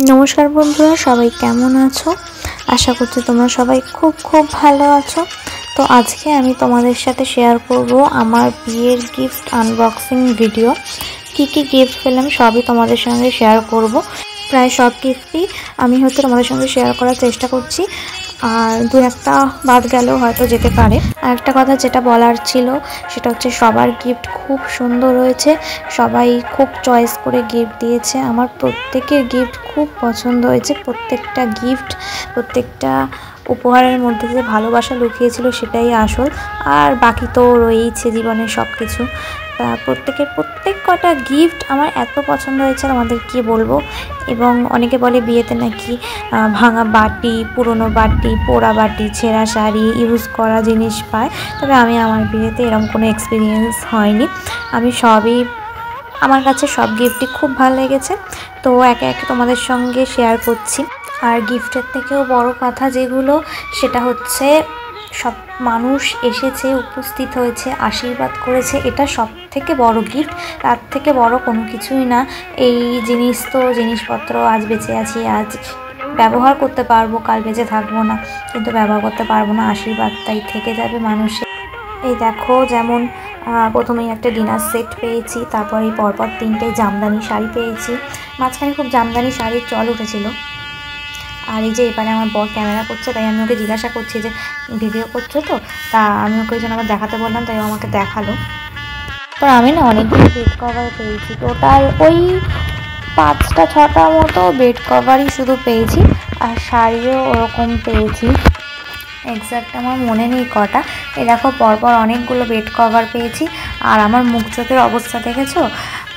নমস্কার বন্ধুরা, সবাই কেমন আছো? আশা করছি তোমরা সবাই খুব খুব ভালো আছো। তো আজকে আমি তোমাদের সাথে শেয়ার করব আমার বিয়ের গিফট আনবক্সিং ভিডিও। কি কি গিফট পেলাম সবই তোমাদের সঙ্গে শেয়ার করব। প্রায় সব গিফটই আমি তোমাদের সঙ্গে শেয়ার করার চেষ্টা করছি, আর দু একটা বাদ গেলেও হয়তো যেতে পারে। আর একটা কথা যেটা বলার ছিল সেটা হচ্ছে সবার গিফট খুব সুন্দর হয়েছে, সবাই খুব চয়েস করে গিফট দিয়েছে। আমার প্রত্যেকের গিফট খুব পছন্দ হয়েছে। প্রত্যেকটা গিফট, প্রত্যেকটা উপহারের মধ্যে যে ভালোবাসা লুকিয়েছিল সেটাই আসল, আর বাকি তো রয়েইছে জীবনের সব কিছু। প্রত্যেক কটা গিফট আমার এত পছন্দ হয়েছে আমাদের কি বলবো। এবং অনেকে বলে বিয়েতে নাকি ভাঙা বাটি, পুরনো বাটি, পোড়া বাটি, ছেঁড়া শাড়ি, ইউজ করা জিনিস পায়। তবে আমার বিয়েতে এরকম কোনো এক্সপিরিয়েন্স হয়নি। আমার কাছে সব গিফটই খুব ভালো লেগেছে। তো একে একে তোমাদের সঙ্গে শেয়ার করছি। আর গিফটের থেকেও বড় কথা যেগুলো, সেটা হচ্ছে সব মানুষ এসেছে, উপস্থিত হয়েছে, আশীর্বাদ করেছে, এটা সব থেকে বড় গিফট। তার থেকে বড় কোনো কিছুই না। এই জিনিসপত্র আজ বেঁচে আছি, আজ ব্যবহার করতে পারবো, কাল বেঁচে থাকবো না, কিন্তু ব্যবহার করতে পারবো না। আশীর্বাদটাই থেকে যাবে মানুষের। এই দেখো, যেমন প্রথমেই একটা ডিনার সেট পেয়েছি, তারপরে পরপর 3টে জামদানি শাড়ি পেয়েছি। মাঝখানে খুব জামদানি শাড়ির চল উঠেছিল। আর এই যে এবারে আমার বর ক্যামেরা করছে, তাই আমি ওকে জিজ্ঞাসা করছি যে ভিডিও করছো তো, তা আমি ওকে ওই জন্য আবার দেখাতে বললাম, তাই আমাকে দেখালো। তো আমি না অনেকগুলো বেড কভার পেয়েছি, টোটাল ওই 5-6টা মতো বেড কভারই শুধু পেয়েছি, আর শাড়িও ওরকম পেয়েছি। এক্স্যাক্ট আমার মনে নেই কটা। এই দেখো, পরপর অনেকগুলো বেড কভার পেয়েছি। আর আমার মুখ চোখের অবস্থা দেখেছো?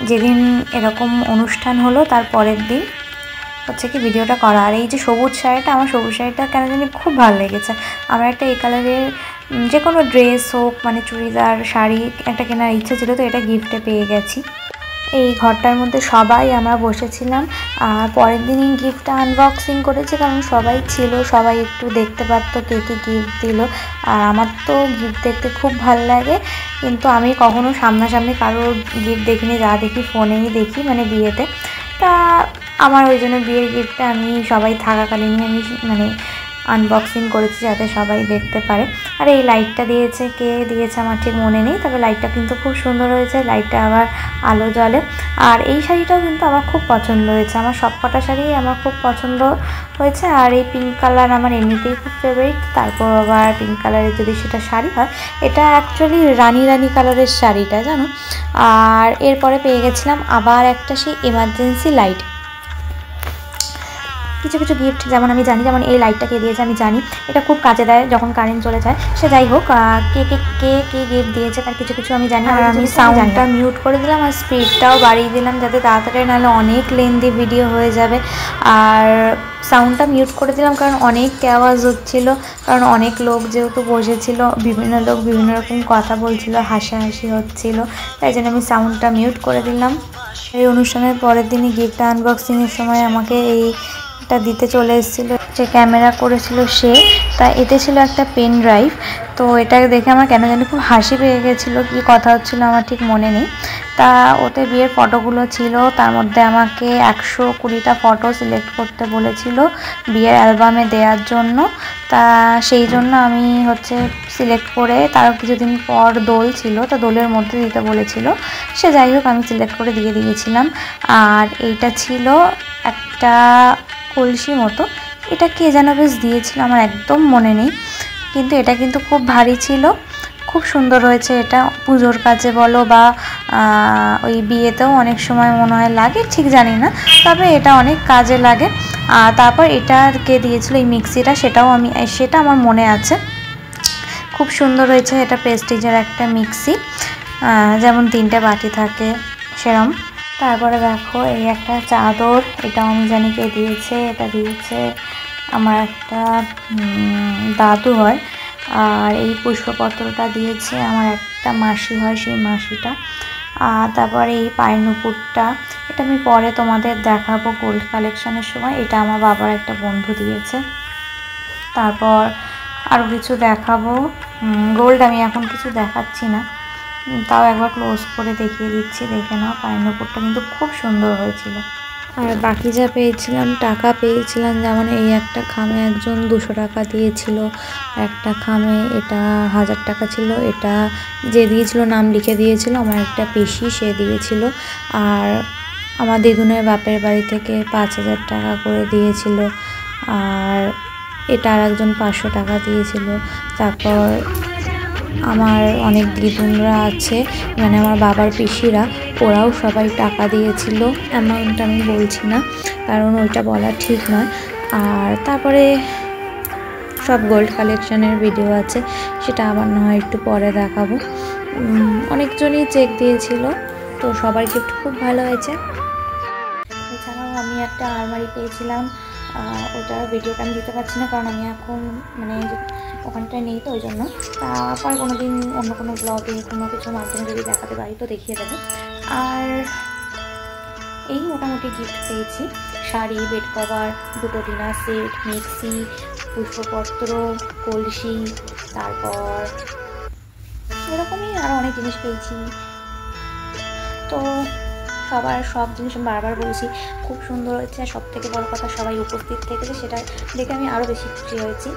যেদিন এরকম অনুষ্ঠান হলো তার পরের দিন হচ্ছে কি ভিডিওটা করা। আর এই যে সবুজ শাড়িটা, আমার সবুজ শাড়িটা কেন জানি খুব ভালো লেগেছে। আমার একটা এই কালারের যে কোনো ড্রেস হোক, মানে চুড়িদার, শাড়ি একটা কেনার ইচ্ছা ছিল, তো এটা গিফটে পেয়ে গেছি। এই ঘরটার মধ্যে সবাই আমরা বসেছিলাম, আর পরের দিনই গিফটটা আনবক্সিং করেছি, কারণ সবাই ছিল, সবাই একটু দেখতে পারতো কে কী গিফট দিল। আর আমার তো গিফট দেখতে খুব ভালো লাগে, কিন্তু আমি কখনো সামনাসামনি কারোর গিফট দেখিনি, যা দেখি ফোনেই দেখি, মানে বিয়েতে। তা আমার ওই জন্য বিয়ের গিফটটা আমি সবাই থাকাকালীনই আমি আনবক্সিং করেছি, যাতে সবাই দেখতে পারে। আর এই লাইটটা কে দিয়েছে আমার ঠিক মনে নেই, তবে লাইটটা কিন্তু খুব সুন্দর হয়েছে, লাইটটা আবার আলো জ্বলে। আর এই শাড়িটাও কিন্তু আমার খুব পছন্দ হয়েছে, আমার সব কটা শাড়ি আমার খুব পছন্দ হয়েছে। আর এই পিঙ্ক কালার আমার এমনিতেই খুব ফেভারিট, তারপর আবার পিঙ্ক কালারের যদি সেটা শাড়ি হয়, এটা অ্যাকচুয়ালি রানী কালারের শাড়িটা, জানো। আর এরপরে পেয়ে গেছিলাম আবার একটা সেই এমার্জেন্সি লাইট। কিছু কিছু গিফট যেমন আমি জানি, যেমন এই লাইটটা কে দিয়েছে আমি জানি, এটা খুব কাজে দেয় যখন কারেন্ট চলে যায়। সে যাই হোক, কে গিফট দিয়েছে তার কিছু কিছু আমি জানি। আর আমি সাউন্ডটা মিউট করে দিলাম, আর স্পিডটাও বাড়িয়ে দিলাম, যাতে তাড়াতাড়ি, নাহলে অনেক লেন্দি ভিডিও হয়ে যাবে। আর সাউন্ডটা মিউট করে দিলাম কারণ অনেক আওয়াজ হচ্ছিল, কারণ অনেক লোক যেহেতু বসেছিল, বিভিন্ন লোক বিভিন্ন রকম কথা বলছিল, হাসাহাসি হচ্ছিল, তাই জন্য আমি সাউন্ডটা মিউট করে দিলাম। এই অনুষ্ঠানের পরের দিনই গিফট আনবক্সিংয়ের সময় আমাকে এটা দিতে চলে এসেছিলো, যে ক্যামেরা করেছিল সে। তা এতে ছিল একটা পেন ড্রাইভ। তো এটা দেখে আমার কেন জানি খুব হাসি পেয়ে গেছিলো, কি কথা হচ্ছিলো আমার ঠিক মনে নেই। তা ওতে বিয়ের ফটোগুলো ছিল, তার মধ্যে আমাকে 120টা ফটো সিলেক্ট করতে বলেছিল বিয়ের অ্যালবামে দেওয়ার জন্য। তা সেই জন্য আমি সিলেক্ট করে, তার কিছুদিন পর দোল ছিল, তো দোলের মধ্যে দিতে বলেছিল। সে যাই হোক, আমি সিলেক্ট করে দিয়ে দিয়েছিলাম। আর এইটা ছিল একটা কলসি মতো, এটা কে যেন বেশ দিয়েছিল, আমার একদম মনে নেই, কিন্তু এটা কিন্তু খুব ভারী ছিল, খুব সুন্দর হয়েছে। এটা পুজোর কাজে বলো বা ওই বিয়েতেও অনেক সময় মনে হয় লাগে, ঠিক জানি না, তবে এটা অনেক কাজে লাগে। আর তারপর এটা কে দিয়েছিল এই মিক্সিটা, সেটা আমার মনে আছে, খুব সুন্দর হয়েছে। এটা প্রেস্টিজের একটা মিক্সি, যেমন 3টে বাটি থাকে সেরম। তারপরে দেখো, এই একটা চাদর, এটাও আমি জানি কে দিয়েছে। এটা দিয়েছে আমার একটা দাদু হয়। আর এই পুষ্পপত্রটা দিয়েছে আমার একটা মাসি হয়, সেই মাসিটা। আর তারপরে এই পায়ের নুপুরটা, এটা আমি পরে তোমাদের দেখাবো গোল্ড কালেকশনের সময়, এটা আমার বাবার একটা বন্ধু দিয়েছে। তারপর আরও কিছু দেখাবো, গোল্ড আমি এখন কিছু দেখাচ্ছি না, তাও একবার ক্লোজ করে দেখিয়ে দিচ্ছি, দেখে নাও। পায়ের নুপুরটা কিন্তু খুব সুন্দর হয়েছিল। আর বাকি যা পেয়েছিলাম টাকা পেয়েছিলাম, যেমন এই একটা খামে একজন 200 টাকা দিয়েছিল, একটা খামে এটা 1000 টাকা ছিল, এটা যে দিয়েছিল নাম লিখে দিয়েছিল আমার একটা পিসি, সে দিয়েছিল। আর আমার দিদুনের বাপের বাড়ি থেকে 5000 টাকা করে দিয়েছিল। আর এটা আর একজন 500 টাকা দিয়েছিল। তারপর আমার অনেক দিদুনরা আছে, মানে আমার বাবার পিসিরা, ওরাও সবাই টাকা দিয়েছিল। অ্যামাউন্ট আমি বলছি না, কারণ ওইটা বলা ঠিক নয়। আর তারপরে সব গোল্ড কালেকশানের ভিডিও আছে, সেটা আবার না হয় একটু পরে দেখাবো। অনেকজনই চেক দিয়েছিল, তো সবার গিফট খুব ভালো হয়েছে। এছাড়াও আমি একটা আলমারি পেয়েছিলাম, ওটার ভিডিওটা আমি দিতে পারছি না, কারণ আমি এখন মানে ওখানটায় নেই, তো ওই জন্য। তারপর কোনো দিন অন্য কোনো ব্লগে কোনো কিছুর মাধ্যমে যদি দেখাতে পারি তো দেখিয়ে দেবো। আর এই মোটামুটি গিফট পেয়েছি: শাড়ি, বেড কভার, 2টো ডিনার সেট, মিক্সি, পুষ্পপত্র, কলসি, তারপর এরকমই আরও অনেক জিনিস পেয়েছি। তো সবার সব জিনিস আমি বারবার বলছি খুব সুন্দর হয়েছে, আর সবথেকে বড় কথা সবাই উপস্থিত থেকেছে, সেটা দেখে আমি আরও বেশি খুশি হয়েছি।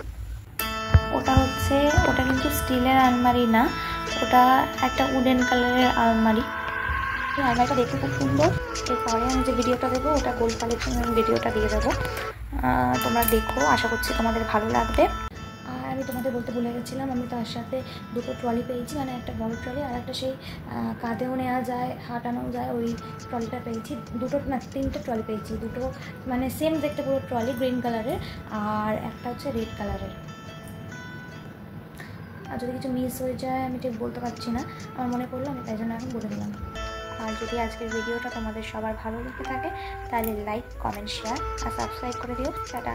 ওটা কিন্তু স্টিলের আলমারি না, ওটা একটা উডেন কালারের আলমারি। এই আলমারিটা দেখতে খুব সুন্দর। এরপরে আমি যে ভিডিওটা দেবো ওটা গোল্ড কালেকশনের ভিডিওটা দিয়ে দেবো, তোমরা দেখো, আশা করছি তোমাদের ভালো লাগবে। আর আমি তোমাদের বলতে ভুলে গেছিলাম, আমি তার সাথে 2টো ট্রলি পেয়েছি, মানে একটা বড় ট্রলি আর একটা সেই কাঁধেও নেওয়া যায়, হাঁটানো যায়, ওই ট্রলিটা পেয়েছি। 3টে ট্রলি পেয়েছি, 2টো মানে সেম দেখতে পুরো ট্রলি, গ্রিন কালারের, আর একটা হচ্ছে রেড কালারের। আর যদি কিছু মিস হয়ে যায় আমি ঠিক বলতে পারছি না, আমার মনে পড়লো, আমি তাই জন্য এখন বলে দিলাম। আর যদি আজকের ভিডিওটা তোমাদের সবার ভালো লেগে থাকে তাহলে লাইক, কমেন্ট, শেয়ার আর সাবস্ক্রাইব করে দিও। টাটা।